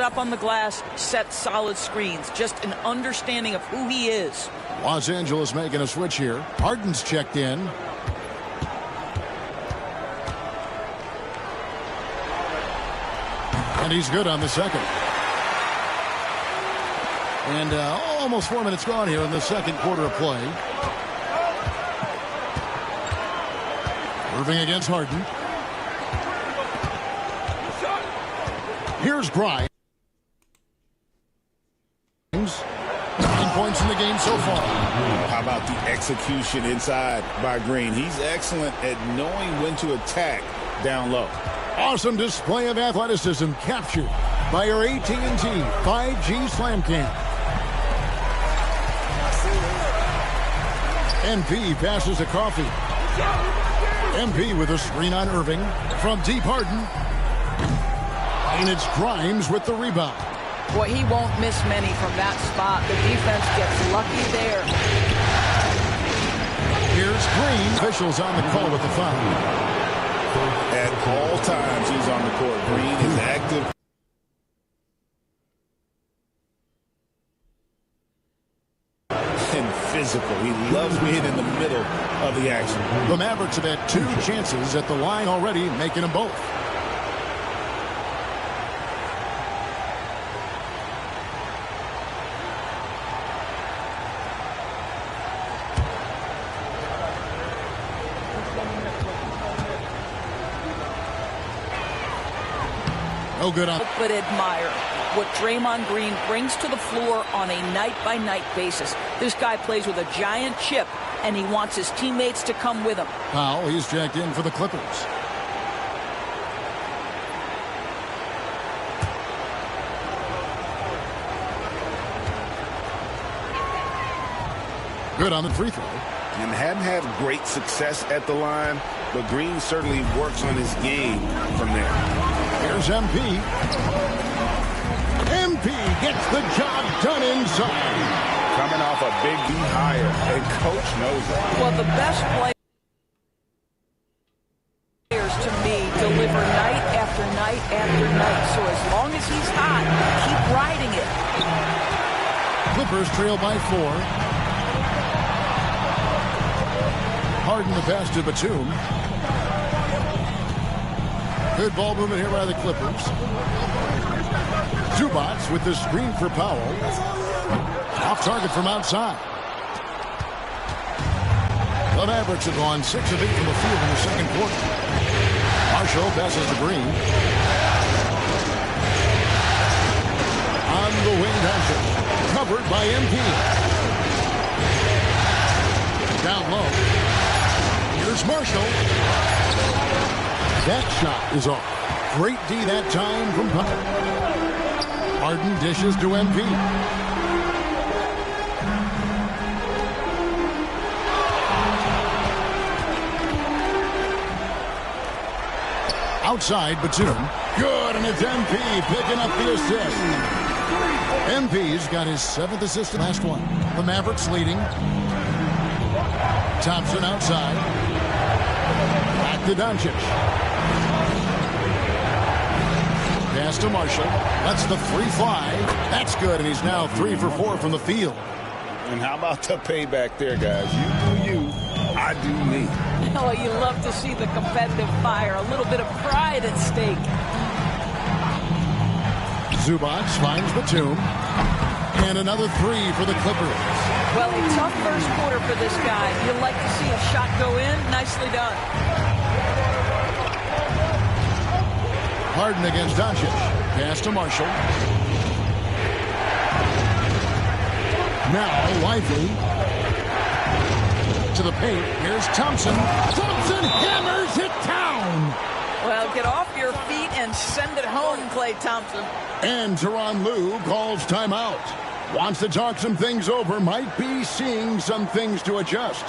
up on the glass, set solid screens. Just an understanding of who he is. Los Angeles making a switch here. Harden's checked in. And he's good on the second. And almost 4 minutes gone here in the second quarter of play. Irving against Harden. Here's Grimes. 9 points in the game so far. How about the execution inside by Green? He's excellent at knowing when to attack down low. Awesome display of athleticism captured by your AT&T 5G Slam Cam. MP passes to Coffee. MP with a screen on Irving from deep. Harden. And it's Grimes with the rebound. Boy, he won't miss many from that spot. The defense gets lucky there. Here's Green. Officials on the call with the foul. At all times he's on the court. Green is active. And physical. He loves being in the middle of the action. The Mavericks have had 2 chances at the line already, making them both. No good on. But admire what Draymond Green brings to the floor on a night-by-night basis. This guy plays with a giant chip, and he wants his teammates to come with him. Powell, he's checked in for the Clippers. Good on the free throw. And hadn't had great success at the line, but Green certainly works on his game from there. Here's MP. MP gets the job done inside. Coming off a big hire, and coach knows it. Well, the best players to me deliver night after night after night. So as long as he's hot, keep riding it. Clippers trail by 4. Harden the pass to Batum. Good ball movement here by the Clippers. Zubac with the screen for Powell. Off target from outside. The Mavericks have gone 6 of 8 from the field in the second quarter. Marshall passes to Green. On the wing, Doncic. Covered by MP. Down low. Here's Marshall. That shot is off. Great D that time from Powell. Harden dishes to MP. Outside, Batum. Good, and it's MP picking up the assist. MP's got his 7th assist, last one. The Mavericks leading. Thompson outside. Back to Doncic. Pass to Marshall. That's the free fly. That's good, and he's now 3 for 4 from the field. And how about the payback there, guys? You do you, I do me. Oh, you love to see the competitive fire. A little bit of pride at stake. Zubac finds Batum. And another 3 for the Clippers. Well, a tough first quarter for this guy. You'd like to see a shot go in. Nicely done. Harden against Doncic. Pass to Marshall. Now Lively to the paint. Here's Thompson. Thompson hammers it down. Well, get off your feet and send it home, Klay Thompson. And Tyronn Lue calls timeout. Wants to talk some things over. Might be seeing some things to adjust.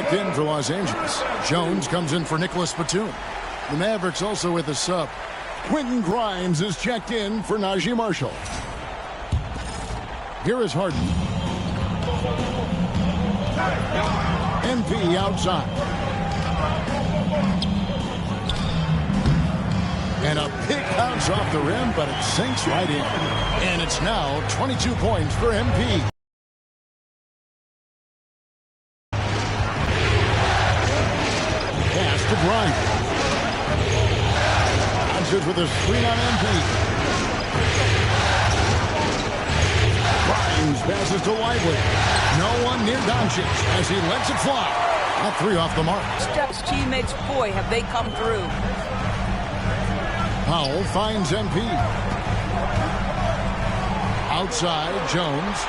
checked in for Los Angeles. Jones comes in for Nicholas Batum. The Mavericks also with a sub. Quentin Grimes is checked in for Najee Marshall. Here is Harden. MP outside. And a pick bounce off the rim, but it sinks right in. And it's now 22 points for MP. Pass to Bryant. Answers with a screen on MP. Grimes passes to Lively. No one near Doncic as he lets it fly. A three off the mark. Steph's teammates, boy, have they come through. Powell finds MP. Outside, Jones.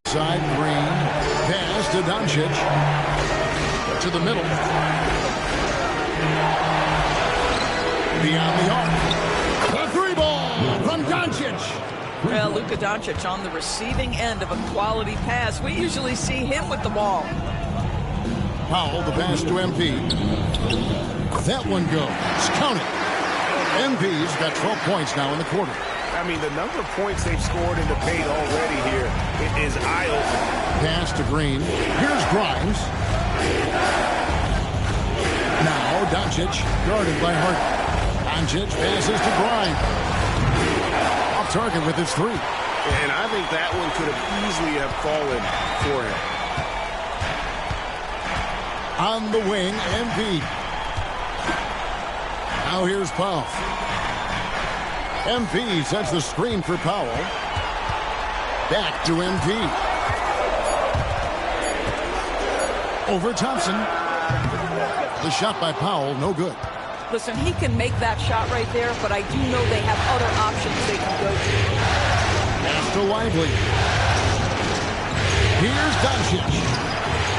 Side Green. Pass to Doncic. To the middle. Beyond the arc. The three ball from Doncic. Well, Luka Doncic on the receiving end of a quality pass. We usually see him with the ball. Powell, the pass to MP. That one goes. Count it. MP's got 12 points now in the quarter. I mean, the number of points they've scored in the paint already here is eye-opening. Pass to Green. Here's Grimes. Now Doncic, guarded by Harden. Doncic passes to Grimes. Off target with his three. And I think that one could have easily have fallen for him. On the wing, MP. Now here's Powell. MP sets the screen for Powell. Back to MP. Over Thompson. The shot by Powell, no good. Listen, he can make that shot right there, but I do know they have other options they can go to. Pass to Lively. Here's Doncic.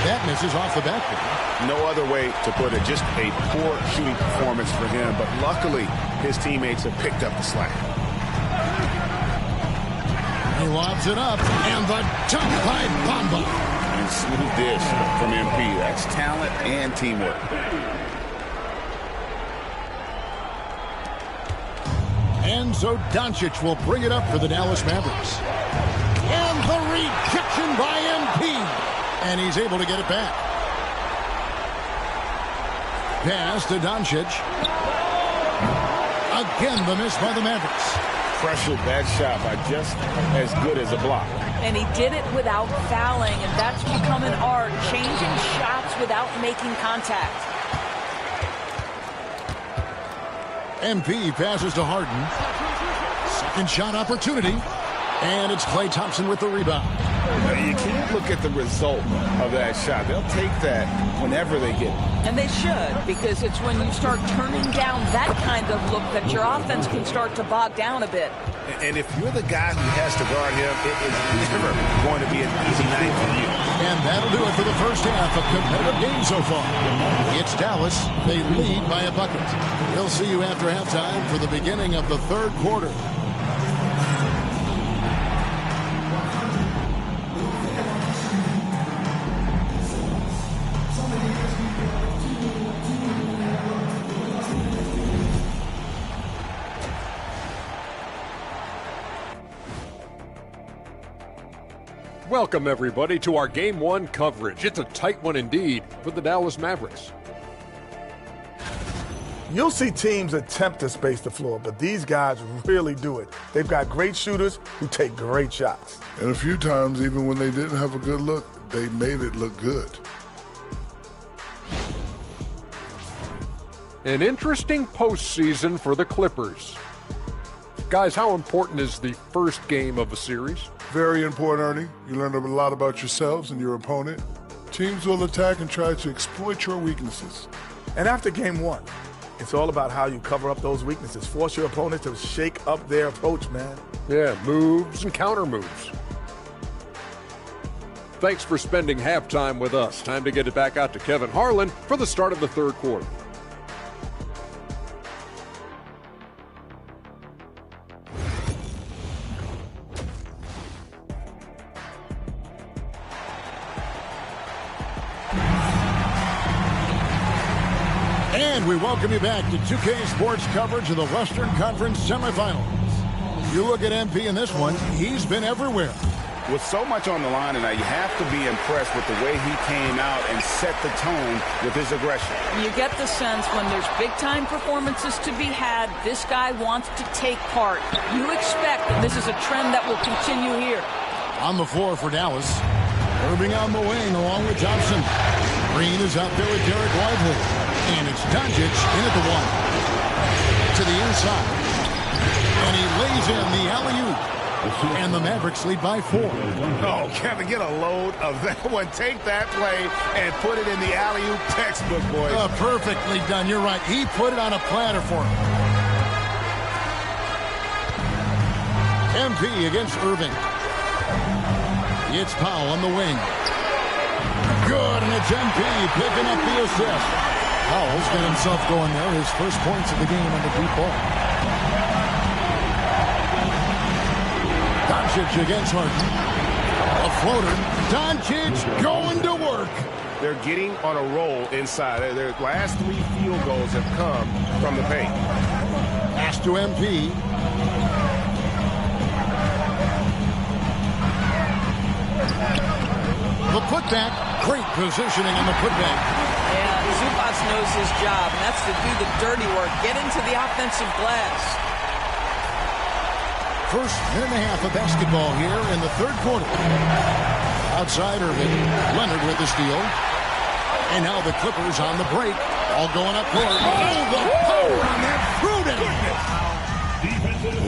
That misses off the backboard. No other way to put it. Just a poor shooting performance for him, but luckily his teammates have picked up the slack. He lobs it up, and the dunk by Bamba. And smooth dish from MP. That's talent and teamwork. And so Doncic will bring it up for the Dallas Mavericks. And the rejection by MP. And he's able to get it back. Pass to Doncic. Again, the miss by the Mavericks. Pressured that shot by just as good as a block. And he did it without fouling, and that's become an art, changing shots without making contact. MP passes to Harden. Second shot opportunity. And it's Klay Thompson with the rebound. You can't look at the result of that shot. They'll take that whenever they get it. And they should, because it's when you start turning down that kind of look that your offense can start to bog down a bit. And if you're the guy who has to guard him, it is never going to be an easy night for you. And that'll do it for the first half of competitive game so far. It's Dallas. They lead by a bucket. We'll see you after halftime for the beginning of the third quarter. Welcome, everybody, to our Game 1 coverage. It's a tight one indeed for the Dallas Mavericks. You'll see teams attempt to space the floor, but these guys really do it. They've got great shooters who take great shots. And a few times, even when they didn't have a good look, they made it look good. An interesting postseason for the Clippers. Guys, how important is the first game of a series? Very important, Ernie. You learn a lot about yourselves and your opponent. Teams will attack and try to exploit your weaknesses. And after game one, it's all about how you cover up those weaknesses. Force your opponent to shake up their approach, man. Yeah, moves and counter moves. Thanks for spending halftime with us. Time to get it back out to Kevin Harlan for the start of the third quarter. And we welcome you back to 2K Sports coverage of the Western Conference semifinals. You look at MP in this one, he's been everywhere. With so much on the line tonight, you have to be impressed with the way he came out and set the tone with his aggression. You get the sense when there's big-time performances to be had, this guy wants to take part. You expect that this is a trend that will continue here. On the floor for Dallas. Irving on the wing along with Thompson. Green is out there with Derek Lively. And it's Doncic in at the one. To the inside. And he lays in the alley-oop. And the Mavericks lead by 4. Oh, Kevin, get a load of that one. Take that play and put it in the alley-oop textbook, boys. Perfectly done. You're right. He put it on a platter for him. MP against Irving. It's Powell on the wing. Good, and it's MP picking up the assist. Powell's got himself going there. His first points of the game on the deep ball. Doncic against Harden. A floater. Doncic going to work. They're getting on a roll inside. Their last 3 field goals have come from the paint. Pass to MP. The putback. Great positioning in the putback. Yeah, Zubac knows his job, and that's to do the dirty work. Get into the offensive glass. First minute and a half of basketball here in the third quarter. Outside Irving. Leonard with the steal. And now the Clippers on the break. All going up court. Oh, the power on that Pruden.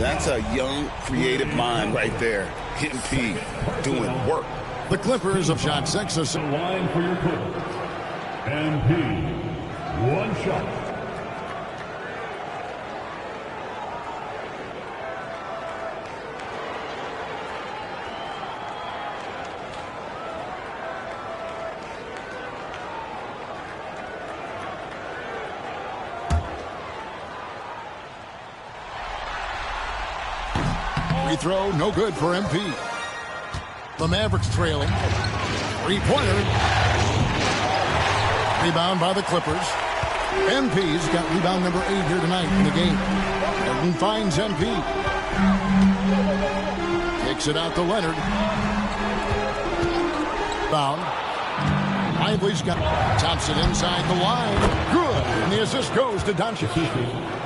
That's a young, creative mind right there. MP doing work. The Clippers have shot 6 of 6. Line for your Clippers. MP. One shot. Free throw, no good for MP. The Mavericks trailing. Three-pointer. Rebound by the Clippers. MP's got rebound number 8 here tonight in the game. Harden finds MP. Takes it out to Leonard. Foul. Lively's got Thompson inside the line. Good. And the assist goes to Doncic.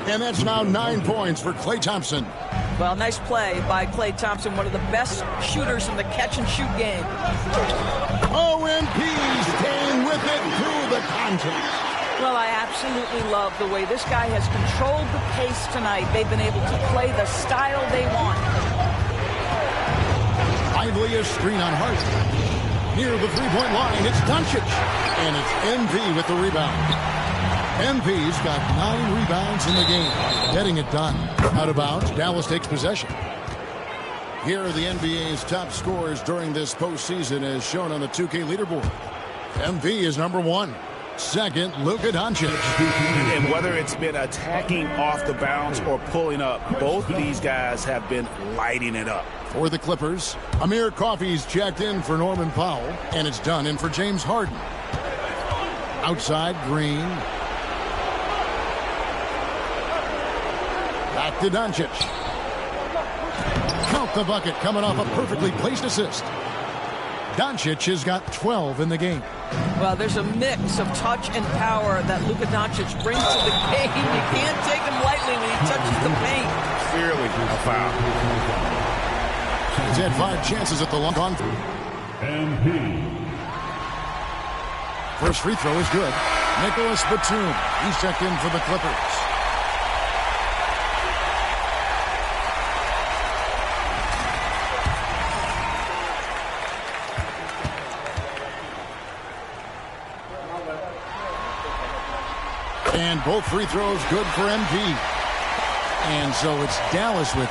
And that's now 9 points for Klay Thompson. Well, nice play by Klay Thompson, one of the best shooters in the catch-and-shoot game. OMP staying with it through the contact. Well, I absolutely love the way this guy has controlled the pace tonight. They've been able to play the style they want. Lively is screen on Hart. Near the three-point line, it's Doncic. And it's MP with the rebound. MP's got 9 rebounds in the game. Getting it done. Out of bounds, Dallas takes possession. Here are the NBA's top scorers during this postseason as shown on the 2K leaderboard. MP is number 1. Second, Luka Doncic. And whether it's been attacking off the bounce or pulling up, both these guys have been lighting it up. For the Clippers, Amir Coffey's checked in for Norman Powell, and it's done in for James Harden. Outside, Green. Back to Doncic. Count the bucket coming off a perfectly placed assist. Doncic has got 12 in the game. Well, there's a mix of touch and power that Luka Doncic brings to the game. You can't take him lightly when he touches the paint. Clearly a foul. He's had 5 chances at the long on. MP. First free throw is good. Nicholas Batum. He's checked in for the Clippers. And both free throws good for MP. And so it's Dallas with it.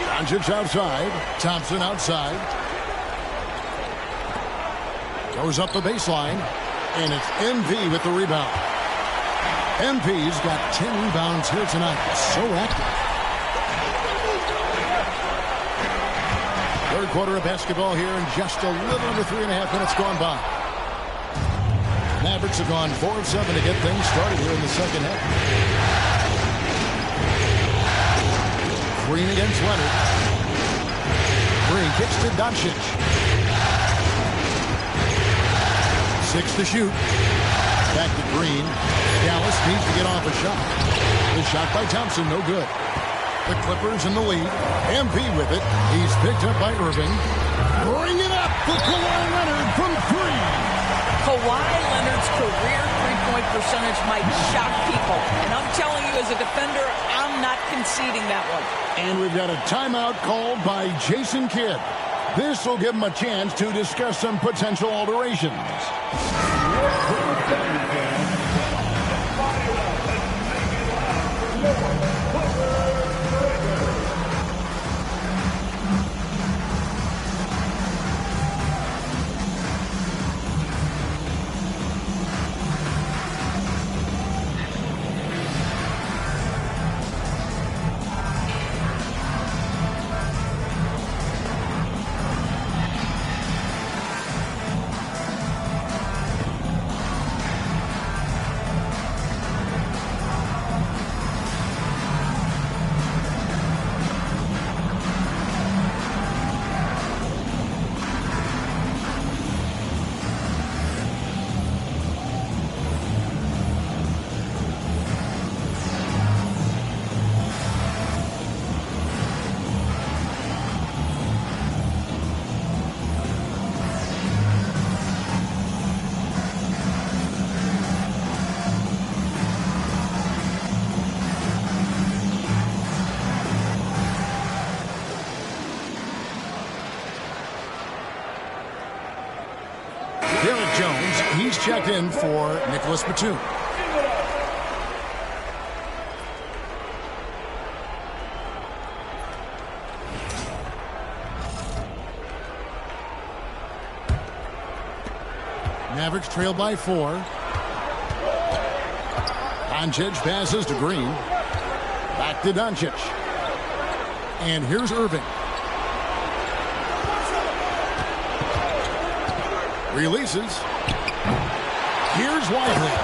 Doncic outside. Thompson outside. Goes up the baseline. And it's MP with the rebound. MP's got 10 rebounds here tonight. So active. Third quarter of basketball here, and just a little under 3.5 minutes gone by. Mavericks have gone 4 of 7 to get things started here in the second half. Green against Leonard. Green kicks to Doncic. 6 to shoot. Back to Green. Dallas needs to get off a shot. The shot by Thompson, no good. The Clippers in the lead. MP with it. He's picked up by Irving. Bring it up for Kawhi Leonard from 3. Kawhi Leonard's career three-point percentage might shock people. And I'm telling you, as a defender, I'm not conceding that one. And we've got a timeout called by Jason Kidd. This will give him a chance to discuss some potential alterations. Derek Jones, he's checked in for Nicholas Batum. Mavericks trail by 4. Doncic passes to Green. Back to Doncic. And here's Irving. Releases. Here's Lively.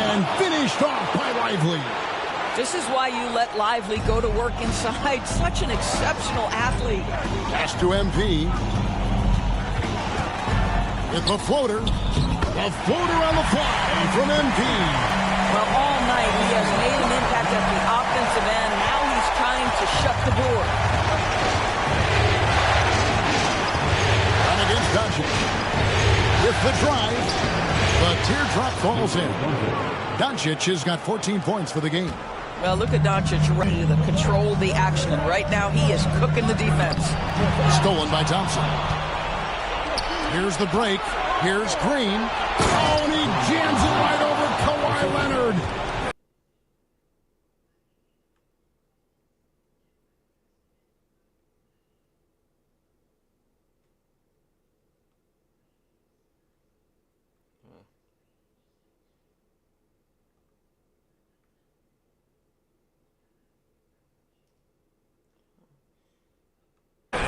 And finished off by Lively. This is why you let Lively go to work inside. Such an exceptional athlete. Pass to MP. With the floater. The floater on the fly from MP. Well, all night he has made an impact at the offensive end. Now he's trying to shut the door. And against Doncic. With the drive, the teardrop falls in. Doncic has got 14 points for the game. Well, look at Doncic ready to control the action. And right now, he is cooking the defense. Stolen by Thompson. Here's the break. Here's Green. Oh, and he jams it right over Kawhi Leonard.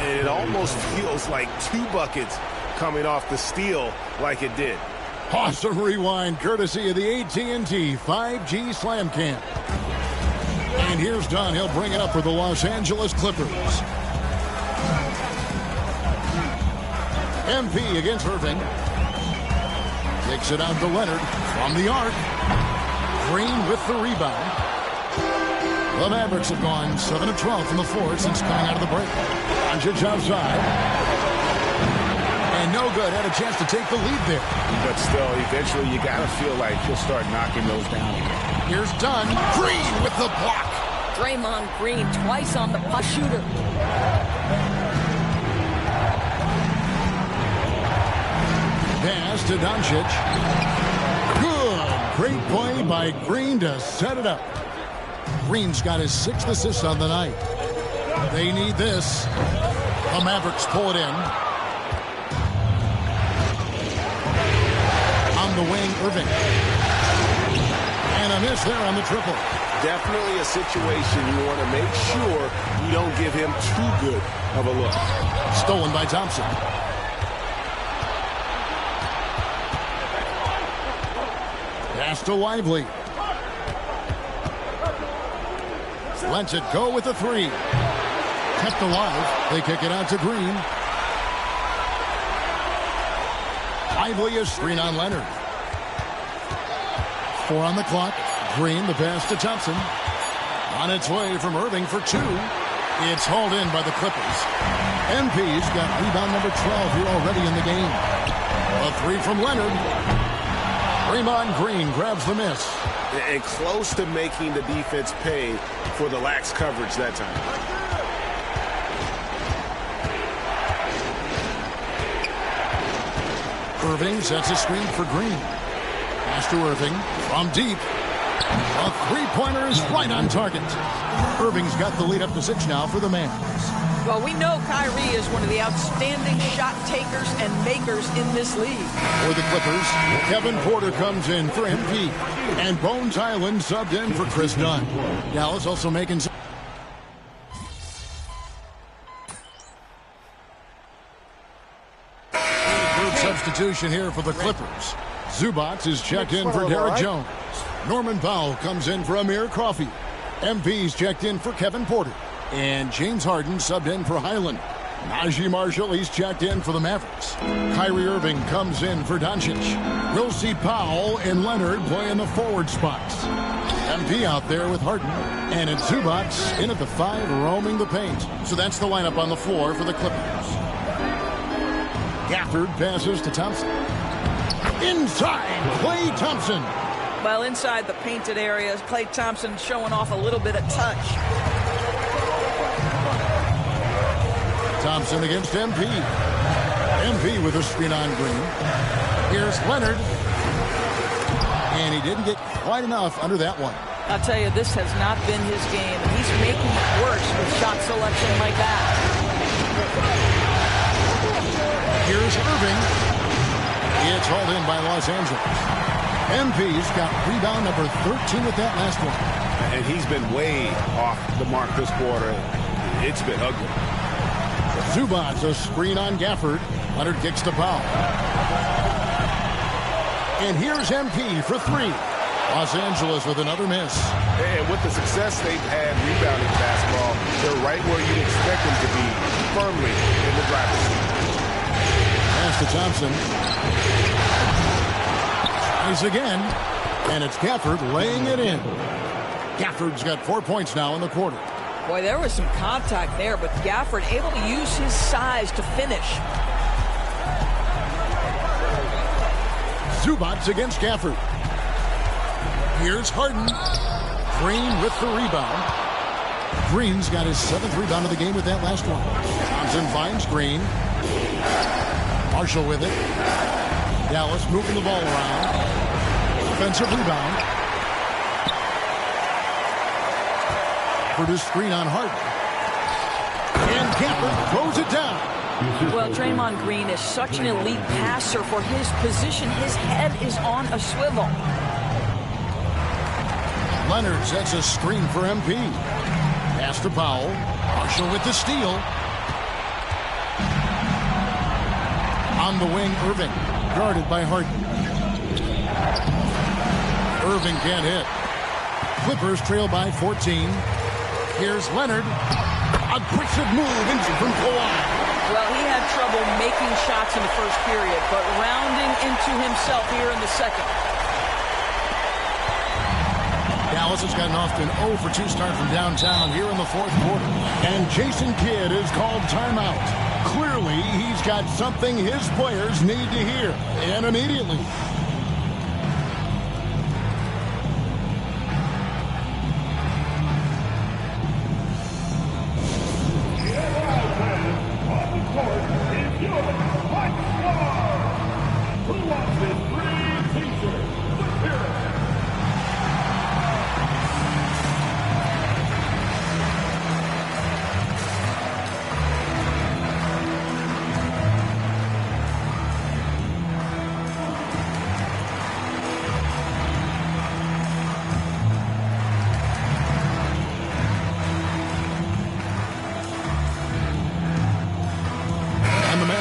It almost feels like 2 buckets coming off the steal like it did. Awesome rewind courtesy of the AT&T 5G Slam Cam. And here's Dunn. He'll bring it up for the Los Angeles Clippers. MP against Irving. Takes it out to Leonard from the arc. Green with the rebound. The Mavericks have gone 7 of 12 from the floor since coming out of the break. Doncic outside. And no good. Had a chance to take the lead there. But still, eventually you got to feel like he'll start knocking those down again. Here's Dunn. Green with the block. Draymond Green twice on the push shooter. Pass to Doncic. Great play by Green to set it up. Green's got his 6th assist on the night. They need this. The Mavericks pull it in. On the wing, Irving. And a miss there on the triple. Definitely a situation you want to make sure you don't give him too good of a look. Stolen by Thompson. Pass to Lively. Lets it go with the 3. Kept alive. They kick it out to Green. Lively is screen on Leonard. 4 on the clock. Green, the pass to Thompson. On its way from Irving for 2. It's hauled in by the Clippers. MP's got rebound number 12 here already in the game. A 3 from Leonard. Draymond Green grabs the miss. And close to making the defense pay for the lax coverage that time. Irving sets a screen for Green. Pass to Irving from deep. A 3-pointer is right on target. Irving's got the lead up to 6 now for the Mavs. Well, we know Kyrie is one of the outstanding shot takers and makers in this league. For the Clippers, Kevin Porter comes in for MP. And Bones Highland subbed in for Chris Dunn. Dallas also making some... Third substitution here for the Clippers. Zubac is checked in for Derek Jones. Norman Powell comes in for Amir Coffey. MP's checked in for Kevin Porter. And James Harden subbed in for Highland. Najee Marshall, he's checked in for the Mavericks. Kyrie Irving comes in for Doncic. We'll see Powell and Leonard play in the forward spots. MP out there with Harden. And it's Zubac in at the 5, roaming the paint. So that's the lineup on the floor for the Clippers. Gafford passes to Thompson. Inside, Klay Thompson. Well, inside the painted areas, Klay Thompson showing off a little bit of touch. Thompson against MP. MP with a screen on Green. Here's Leonard. And he didn't get quite enough under that one. I'll tell you, this has not been his game. He's making it worse with shot selection like that. Here's Irving. It's hauled in by Los Angeles. MP's got rebound number 13 with that last one. And he's been way off the mark this quarter. It's been ugly. Zubac, a screen on Gafford. Leonard kicks to Powell. And here's MP for 3. Los Angeles with another miss. And with the success they've had rebounding basketball, they're right where you'd expect them to be, firmly in the driver's seat. Pass to Thompson. Tries again. And it's Gafford laying it in. Gafford's got 4 points now in the quarter. Boy, there was some contact there, but Gafford able to use his size to finish. Zubac against Gafford. Here's Harden. Green with the rebound. Green's got his 7th rebound of the game with that last one. Thompson finds Green. Marshall with it. Dallas moving the ball around. Offensive rebound. For the screen on Harden. And Gafford throws it down. Well, Draymond Green is such an elite passer for his position. His head is on a swivel. Leonard sets a screen for MP. Pass to Powell. Marshall with the steal. On the wing, Irving. Guarded by Harden. Irving can't hit. Clippers trail by 14. Here's Leonard. Aggressive move from Kawhi. Well, he had trouble making shots in the first period, but rounding into himself here in the second. Dallas has gotten off to an 0 for 2 start from downtown here in the 4th quarter. And Jason Kidd is called timeout. Clearly, he's got something his players need to hear, and immediately.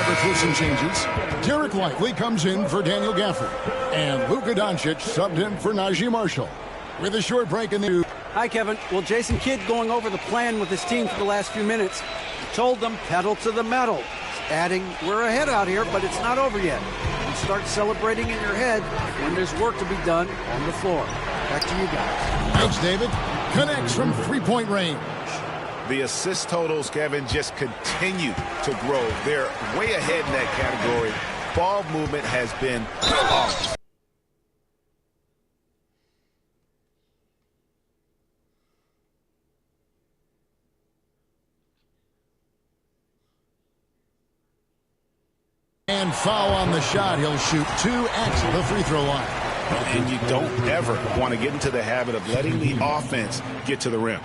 Mavericks with some changes. Derek Lively comes in for Daniel Gafford. And Luka Doncic subbed in for Najee Marshall. With a short break in the... Hi, Kevin. Well, Jason Kidd going over the plan with his team for the last few minutes. He told them pedal to the metal. Adding, we're ahead out here, but it's not over yet. You start celebrating in your head when there's work to be done on the floor. Back to you guys. Thanks, David. Connects from three-point range. The assist totals, Kevin, just continue to grow. They're way ahead in that category. Ball movement has been off. And foul on the shot. He'll shoot 2 at the free throw line. And you don't ever want to get into the habit of letting the offense get to the rim.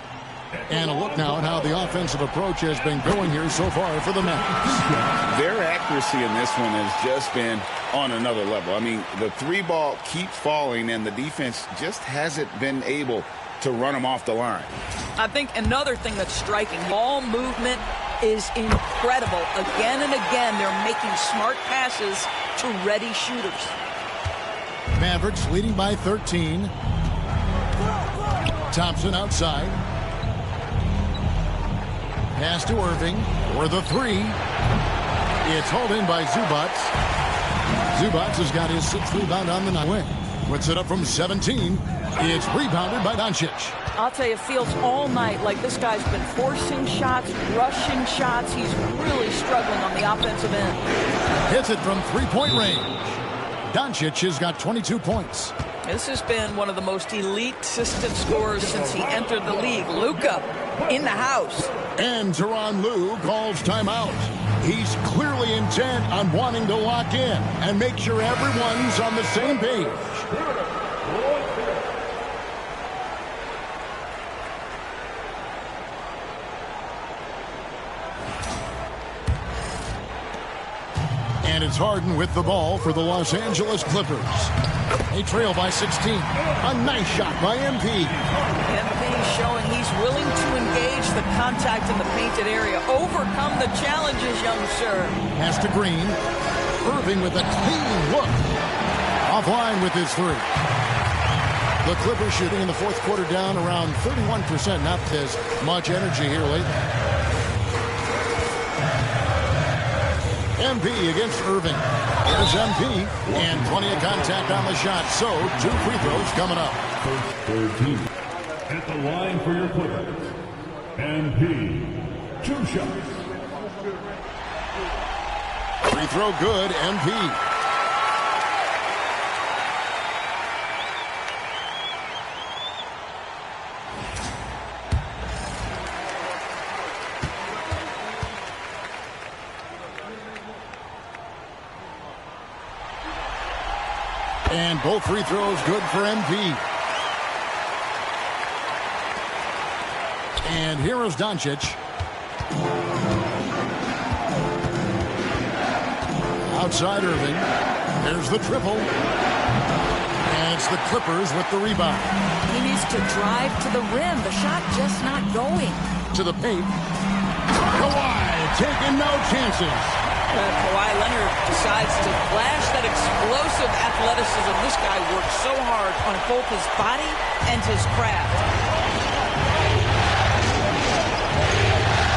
And a look now at how the offensive approach has been going here so far for the Mavericks. Their accuracy in this one has just been on another level. I mean, the three ball keeps falling, and the defense just hasn't been able to run them off the line. I think another thing that's striking, ball movement is incredible. Again and again, they're making smart passes to ready shooters. Mavericks leading by 13. Thompson outside. Pass to Irving for the three. It's hauled in by Zubac. Zubac has got his 6th rebound on the night. Puts it up from 17. It's rebounded by Doncic. I'll tell you, it feels all night like this guy's been forcing shots, rushing shots. He's really struggling on the offensive end. Hits it from three-point range. Doncic has got 22 points. This has been one of the most elite assistant scorers since he entered the league. Luka in the house. And Tyronn Lue calls timeout. He's clearly intent on wanting to lock in and make sure everyone's on the same page. And it's Harden with the ball for the Los Angeles Clippers. They trail by 16. A nice shot by MP. MP showing he's willing to engage the contact in the painted area. Overcome the challenges, young sir. Pass to Green. Irving with a clean look. Offline with his three. The Clippers shooting in the fourth quarter down around 31%. Not as much energy here lately. MP against Irving. Here's MP, and plenty of contact on the shot. So, 2 free throws coming up. 13. At the line for your Clippers, MP. 2 shots. Free throw good, MP. And both free throws good for MP. And here is Doncic. Outside Irving. There's the triple. And it's the Clippers with the rebound. He needs to drive to the rim. The shot just not going. To the paint. Kawhi taking no chances. Kawhi Leonard decides to flash that explosive athleticism. This guy works so hard on both his body and his craft.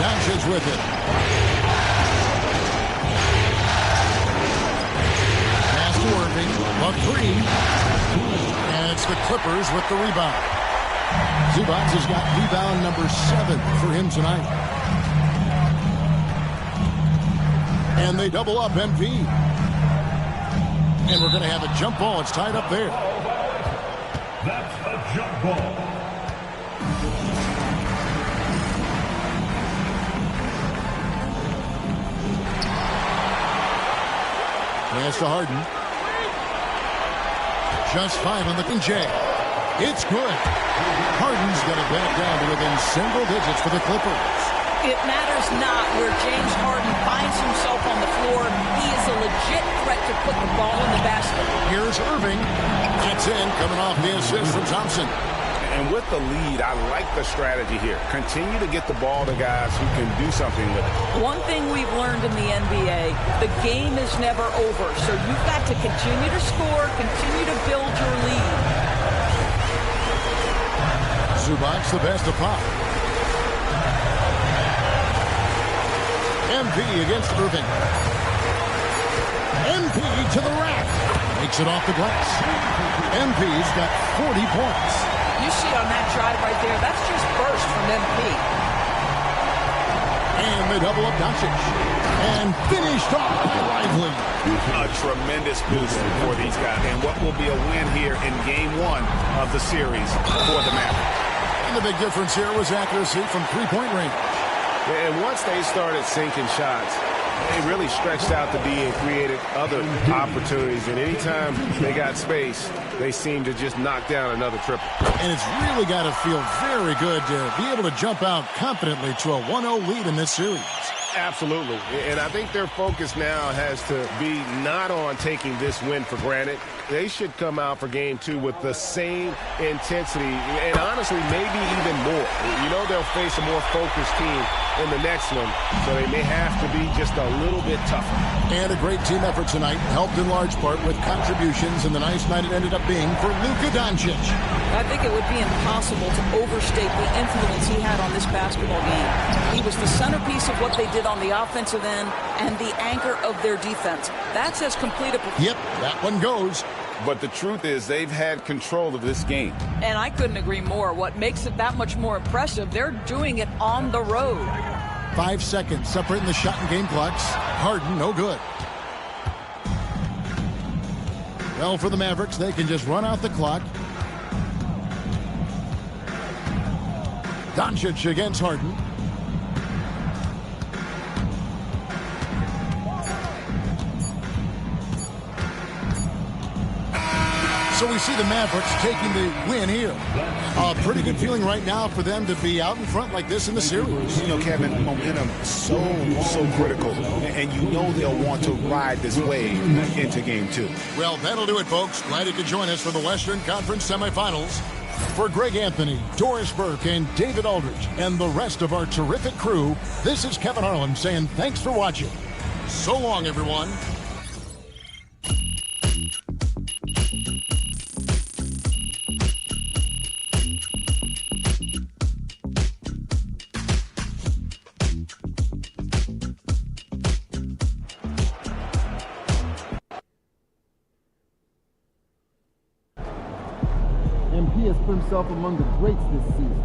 Doncic with it. Pass to Irving. A three. And it's the Clippers with the rebound. Zubac has got rebound number 7 for him tonight. And they double up MP. And we're going to have a jump ball. It's tied up there. That's a jump ball. Pass to Harden. Just 5 on the J. It's good. Harden's got it back down to within single digits for the Clippers. It matters not where James Harden finds himself on the floor. He is a legit threat to put the ball in the basket. Here's Irving. Gets in, coming off the assist from Thompson. And with the lead, I like the strategy here. Continue to get the ball to guys who can do something with it. One thing we've learned in the NBA, the game is never over. So you've got to continue to score, continue to build your lead. Zubac, the best of 5. MP against Irving. MP to the rack. Makes it off the glass. MP's got 40 points. You see on that drive right there, that's just burst from MP. And they double up Doncic. And finished off by Lively. A tremendous boost for these guys. And what will be a win here in Game 1 of the series for the Mavericks. And the big difference here was accuracy from three-point range. And once they started sinking shots, they really stretched out the D and created other opportunities. And anytime they got space, they seemed to just knock down another triple. And it's really got to feel very good to be able to jump out confidently to a 1-0 lead in this series. Absolutely. And I think their focus now has to be not on taking this win for granted. They should come out for Game 2 with the same intensity and honestly maybe even more. You know they'll face a more focused team in the next one, so they may have to be just a little bit tougher. And a great team effort tonight, helped in large part with contributions, and the nice night it ended up being for Luka Doncic. I think it would be impossible to overstate the influence he had on this basketball game. He was the centerpiece of what they did on the offensive end and the anchor of their defense. That's as complete a performance. Yep, that one goes. But the truth is they've had control of this game. And I couldn't agree more. What makes it that much more impressive, they're doing it on the road. 5 seconds separating the shot and game clocks. Harden, no good. Well, for the Mavericks, they can just run out the clock. Doncic against Harden. So we see the Mavericks taking the win here. A pretty good feeling right now for them to be out in front like this in the series. You know, Kevin, momentum so critical. And you know they'll want to ride this wave into Game 2. Well, that'll do it, folks. Glad you could join us for the Western Conference semifinals. For Greg Anthony, Doris Burke, and David Aldridge, and the rest of our terrific crew, this is Kevin Harlan saying thanks for watching. So long, everyone. MP has put himself among the greats this season.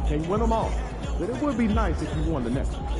Can't win them all, but it would be nice if you won the next one.